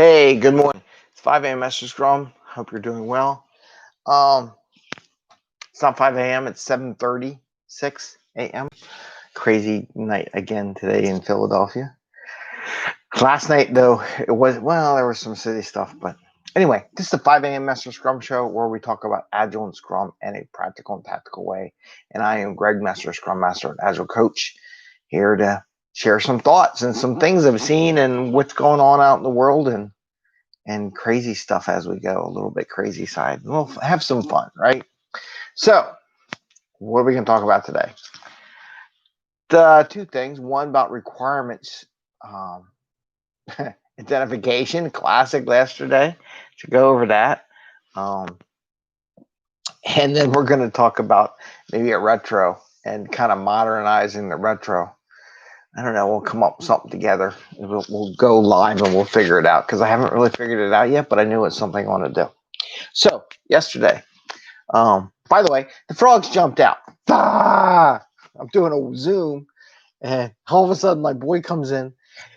Hey, good morning. It's 5 a.m. Mester Scrum. Hope you're doing well. Um, it's not 5 a.m. It's 7:36 a.m. Crazy night again today in Philadelphia. Last night, though, there was some city stuff. But anyway, this is the 5 a.m. Mester Scrum Show where we talk about Agile and Scrum in a practical and tactical way. And I am Greg Mester, Scrum Master and Agile Coach, here to share some thoughts and some things I've seen and what's going on out in the world and crazy stuff as we go, a little bit crazy side. We'll have some fun, right? So, what are we going to talk about today? The two things. One about requirements identification, classic yesterday. To go over that. And then we're going to talk about maybe a retro and kind of modernizing the retro. I don't know. We'll come up with something together. We'll go live and we'll figure it out because I haven't really figured it out yet, but I knew it's something I want to do. So yesterday, by the way, the frogs jumped out. Ah! I'm doing a Zoom, and all of a sudden my boy comes in.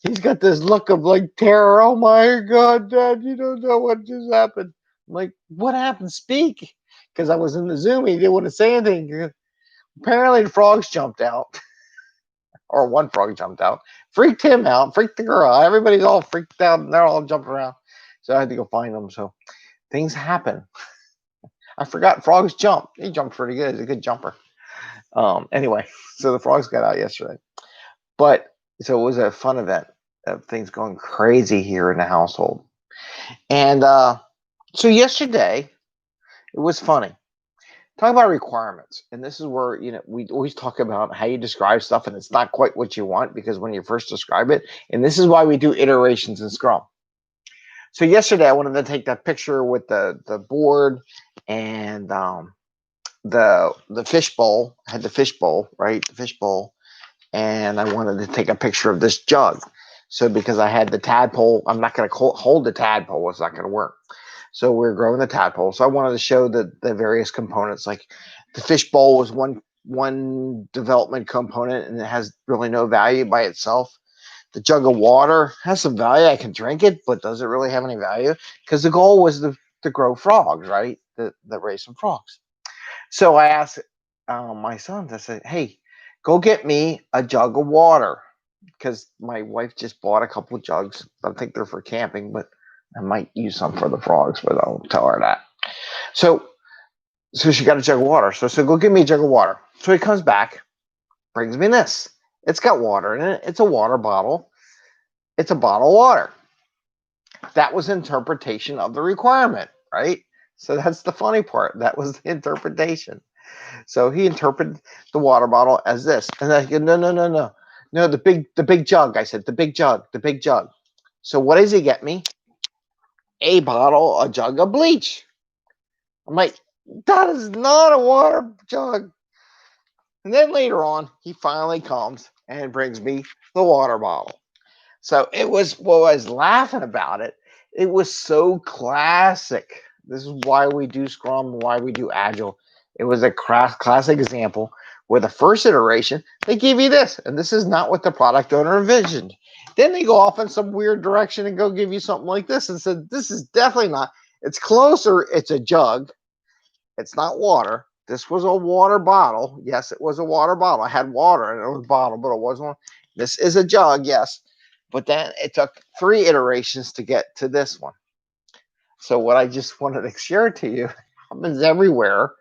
He's got this look of like terror. Oh my God, Dad, you don't know what just happened. I'm like, what happened? Speak. Because I was in the Zoom. He didn't want to say anything. Apparently the frogs jumped out. Or one frog jumped out, freaked him out, freaked the girl out. Everybody's all freaked out, and they're all jumping around. So I had to go find them. So things happen. I forgot frogs jump. He jumped pretty good. He's a good jumper. Anyway, so the frogs got out yesterday. But so it was a fun event of things going crazy here in the household. And so yesterday, it was funny. Talk about requirements. And this is where, we always talk about how you describe stuff and it's not quite what you want because when you first describe it, and this is why we do iterations in Scrum. So yesterday I wanted to take that picture with the board and the fish bowl. I had the fish bowl, right? The fish bowl. And I wanted to take a picture of this jug. So because I had the tadpole, I'm not going to hold the tadpole. It's not going to work. So we're growing the tadpole. So I wanted to show the various components. Like the fish bowl was one development component, and it has really no value by itself. The jug of water has some value. I can drink it, but does it really have any value? Because the goal was to grow frogs, right? That raise some frogs. So I asked my sons, I said, hey, go get me a jug of water. Because my wife just bought a couple of jugs. I think they're for camping, but I might use some for the frogs, but I'll tell her that. So she got a jug of water. So go give me a jug of water. So he comes back, brings me this. It's got water in it. It's a water bottle. It's a bottle of water. That was interpretation of the requirement, right? So that's the funny part. That was the interpretation. So he interpreted the water bottle as this. And I go, no. No, the big jug. I said, the big jug. So what does he get me? A jug of bleach. I'm like, that is not a water jug. And then later on, he finally comes and brings me the water bottle. So it was, well, I was laughing about it. It was so classic. This is why we do Scrum, why we do Agile. It was a classic example where the first iteration, they give you this, and this is not what the product owner envisioned. Then they go off in some weird direction and go give you something like this and said, this is definitely not. It's closer. It's a jug. It's not water. This was a water bottle. Yes, it was a water bottle. I had water and it was a bottle, but it wasn't one. This is a jug, yes. But then it took 3 iterations to get to this one. So what I just wanted to share to you happens everywhere.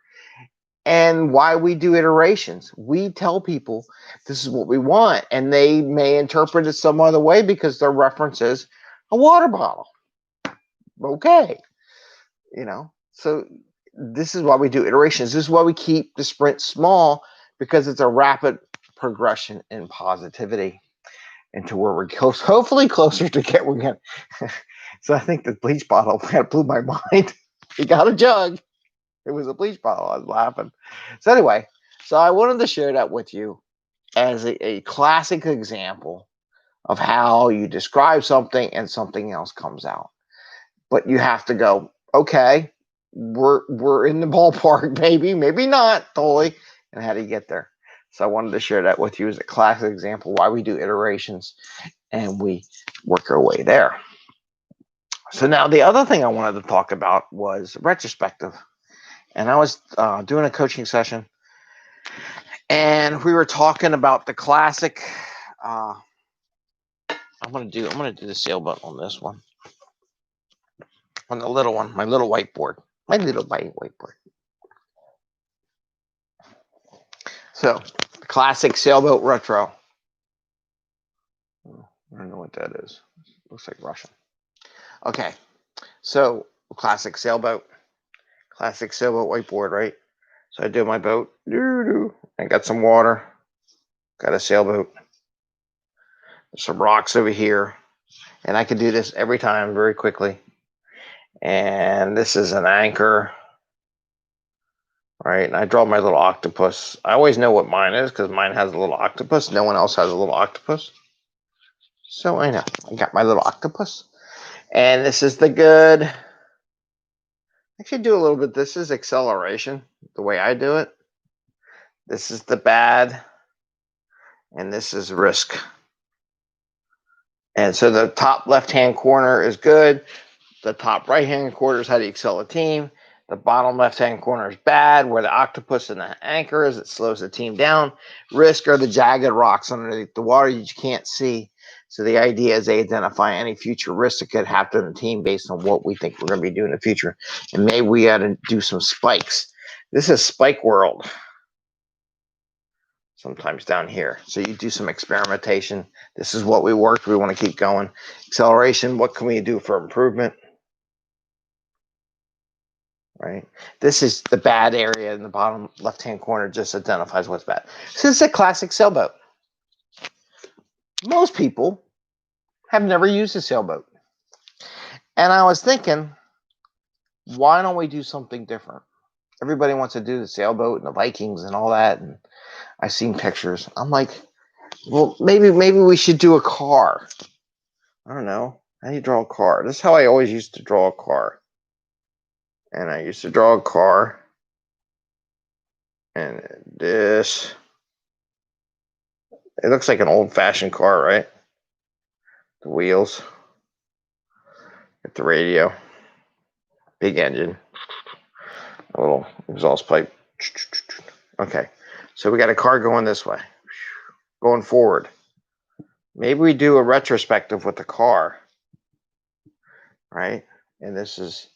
And why we do iterations. We tell people this is what we want, and they may interpret it some other way because their reference is a water bottle. Okay. So this is why we do iterations. This is why we keep the sprint small, because it's a rapid progression in positivity into where we're hopefully closer to get we're going. So I think the bleach bottle kind of blew my mind. We got a jug. It was a bleach bottle. I was laughing. So anyway, so I wanted to share that with you as a classic example of how you describe something and something else comes out. But you have to go, okay, we're in the ballpark, maybe not totally. And how do you get there? So I wanted to share that with you as a classic example why we do iterations and we work our way there. So now the other thing I wanted to talk about was retrospective. And I was doing a coaching session, and we were talking about the classic. I'm gonna do the sailboat on this one, on the little one, my little whiteboard, whiteboard. So, the classic sailboat retro. I don't know what that is. Looks like Russian. Okay, so classic sailboat whiteboard, right? So I do my boat. I got some water. Got a sailboat. There's some rocks over here. And I can do this every time very quickly. And this is an anchor. Right? And I draw my little octopus. I always know what mine is because mine has a little octopus. No one else has a little octopus. So I know. I got my little octopus. And this is the good. I should do a little bit. This is acceleration, the way I do it. This is the bad. And this is risk. And so the top left-hand corner is good. The top right-hand corner is how do you excel a team. The bottom left-hand corner is bad, where the octopus and the anchor is. It slows the team down. Risk are the jagged rocks underneath the water you can't see. So the idea is they identify any future risks that could happen in the team based on what we think we're going to be doing in the future. And maybe we got to do some spikes. This is spike world. Sometimes down here. So you do some experimentation. This is what we worked. We want to keep going. Acceleration. What can we do for improvement? Right. This is the bad area in the bottom left-hand corner. Just identifies what's bad. So this is a classic sailboat. Most people have never used a sailboat. And I was thinking, why don't we do something different? Everybody wants to do the sailboat and the Vikings and all that. And I've seen pictures. I'm like, well, maybe we should do a car. I don't know. How do you draw a car? This is how I always used to draw a car. And I used to draw a car. And this. It looks like an old-fashioned car, right? The wheels. Get the radio. Big engine. A little exhaust pipe. Okay. So we got a car going this way. Going forward. Maybe we do a retrospective with the car. Right? And this is...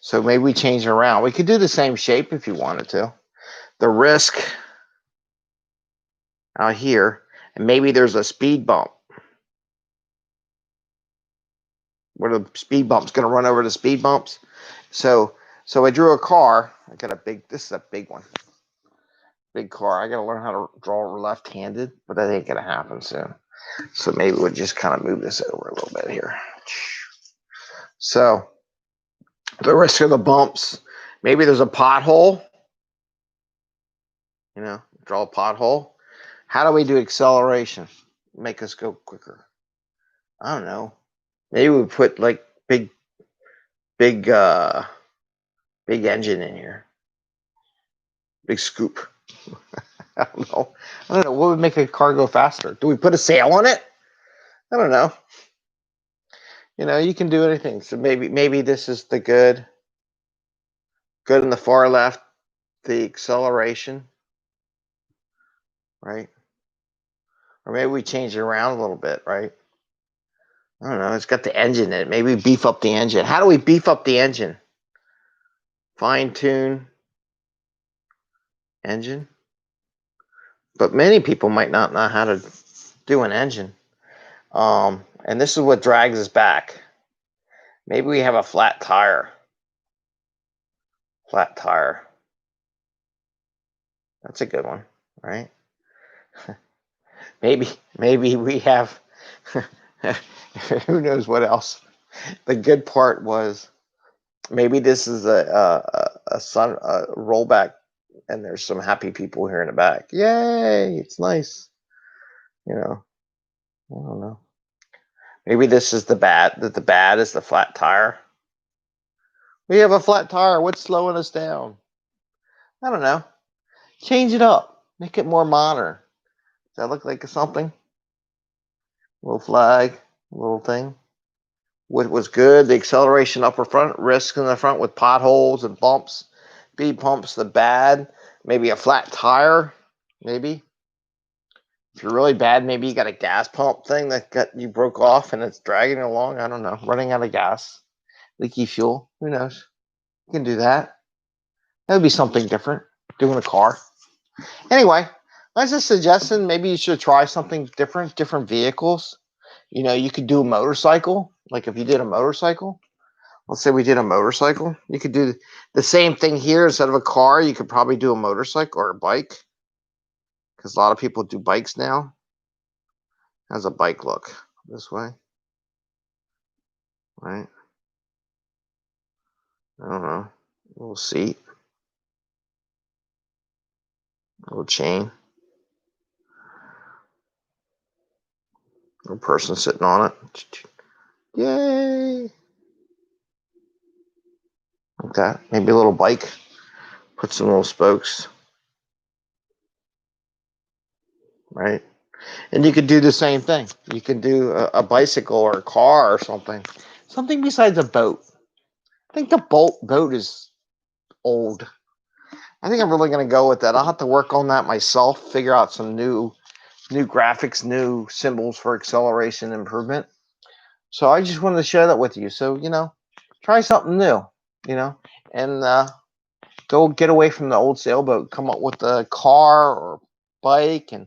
So maybe we change it around. We could do the same shape if you wanted to. The risk out here. And maybe there's a speed bump. Where the speed bump's going to run over the speed bumps. So I drew a car. I got a big... This is a big one. Big car. I got to learn how to draw left-handed. But that ain't going to happen soon. So maybe we'll just kind of move this over a little bit here. So... The risk of the bumps. Maybe there's a pothole. You know, draw a pothole. How do we do acceleration? Make us go quicker. I don't know. Maybe we put like big engine in here. Big scoop. I don't know. What would make a car go faster? Do we put a sail on it? I don't know. You know, you can do anything. So maybe this is the good. Good in the far left, the acceleration, right? Or maybe we change it around a little bit, right? I don't know. It's got the engine in it. Maybe beef up the engine. How do we beef up the engine? Fine tune engine. But many people might not know how to do an engine. And this is what drags us back. Maybe we have a flat tire. Flat tire. That's a good one, right? Maybe we have who knows what else. The good part was maybe this is a rollback, and there's some happy people here in the back. Yay! It's nice. You know, I don't know. Maybe this is the bad. That the bad is the flat tire. We have a flat tire. What's slowing us down? I don't know. Change it up. Make it more modern. Does that look like something? Little flag, little thing. what was good, the acceleration upper front, risk in the front with potholes and bumps, speed bumps, the bad, maybe a flat tire, maybe. If you're really bad, maybe you got a gas pump thing that you broke off and it's dragging you along. I don't know, running out of gas, leaky fuel. Who knows? You can do that. That would be something different, doing a car. Anyway, I was just suggesting maybe you should try something different vehicles. You know, you could do a motorcycle. Like if you did a motorcycle, let's say we did a motorcycle, you could do the same thing here. Instead of a car, you could probably do a motorcycle or a bike, because a lot of people do bikes now. How's a bike look? This way, right? I don't know. A little seat, a little chain, a little person sitting on it. Yay! Like that. Maybe a little bike. Put some little spokes. Right? And you could do the same thing. You could do a bicycle or a car or something. Something besides a boat. I think the boat is old. I think I'm really going to go with that. I'll have to work on that myself, figure out some new graphics, new symbols for acceleration improvement. So I just wanted to share that with you. So, you know, try something new, you know, and go get away from the old sailboat, come up with a car or bike, and,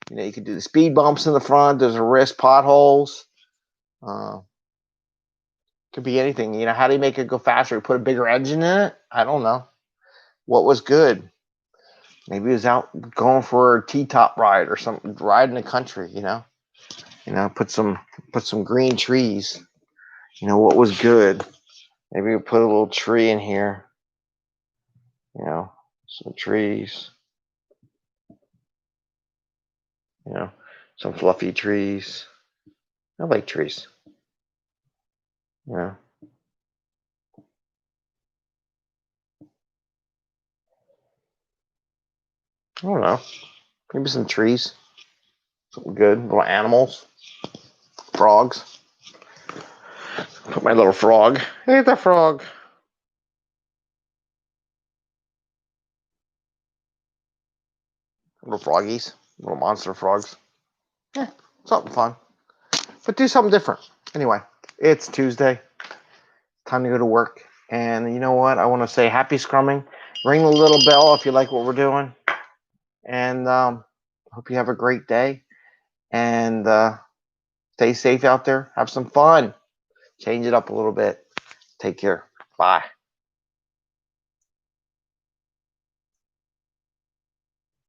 you know, you could do the speed bumps in the front. There's a risk, potholes. Could be anything. You know, how do you make it go faster? Put a bigger engine in it? I don't know. What was good? Maybe it was out going for a T-top ride or something, ride in the country, you know. You know, put some green trees. You know, what was good? Maybe we put a little tree in here. You know, some trees. You know, some fluffy trees. I like trees. Yeah. I don't know. Maybe some trees. Something good. Little animals. Frogs. Put my little frog. Hey, the frog. Little froggies. Little monster frogs. Yeah, something fun. But do something different. Anyway, it's Tuesday. Time to go to work. And you know what? I want to say happy scrumming. Ring the little bell if you like what we're doing. And hope you have a great day. And stay safe out there. Have some fun. Change it up a little bit. Take care. Bye.